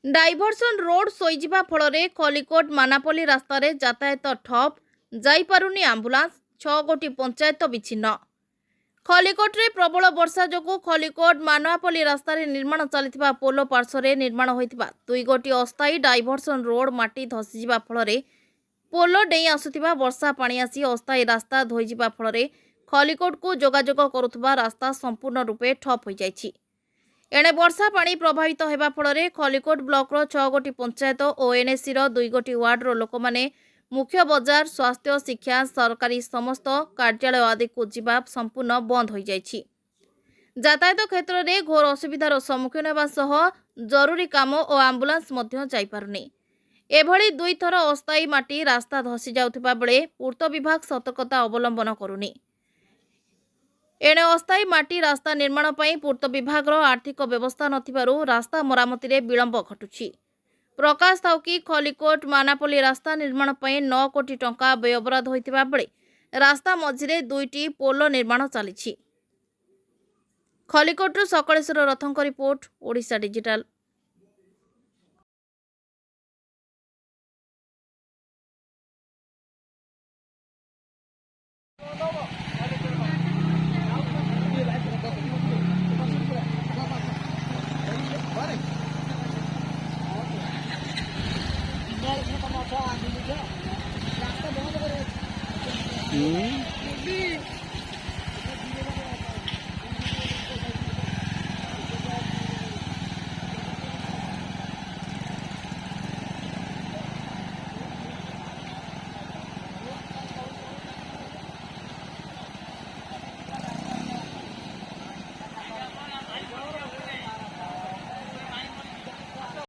Diversion road शोइजिबा फଳରେ Khallikote मानापल्ली रास्तार यातायात ठप जाइपारुनी ambulance 6 गोटी पंचायत विच्छिन्न। खलिकोटे प्रबल वर्षा जोगु खलिकोट मानापल्ली रास्तार निर्माण चलता पोलो पार्श्वर निर्माण होता 2 गोटी अस्थायी डाइभरसन रोड माटी धसीजा फल पोलो डेई आसुवा वर्षा पानी आसी अस्थायी रास्ता धोईजा फल खलिकोट को जोगाजोग करुवा रास्ता संपूर्ण रूपे ठप हो जाइछि। एणे वर्षा पानी प्रभावित होगा फल खलिकोट ब्लॉकर 6 गोटी पंचायत और एनएसी 2 गोटी वार्डर लोक मैंने मुख्य बजार स्वास्थ्य शिक्षा सरकारी समस्त कार्यालय आदि को जीवा संपूर्ण बंद हो जाइछि। यातायात क्षेत्र में घोर असुविधार सम्मुखीन होगा सह जरूरी काम और आंबुलांस जाई पारुनी। एभली 2 थर अस्थायी माटी रास्ता धसी जाउथिबा बेले पूर्त विभाग सतर्कता अवलंबन करुनी। एणे अस्थायी माटी रास्ता निर्माण पर पूर्त विभाग आर्थिक व्यवस्था नथिबारु रास्ता मरामती रे विलंब घटुछि। प्रकाश थाउ कि खलिकोट मानापल्ली रास्ता निर्माण पर 9 कोटी टंका व्ययबराद होइतिबा बेले रास्ता मझिरे 2टी पोलो निर्माण चलिछि। खलिकोटरु सकलेश्वर रथंक रिपोर्ट, ओडिशा डिजिटल। Hmm.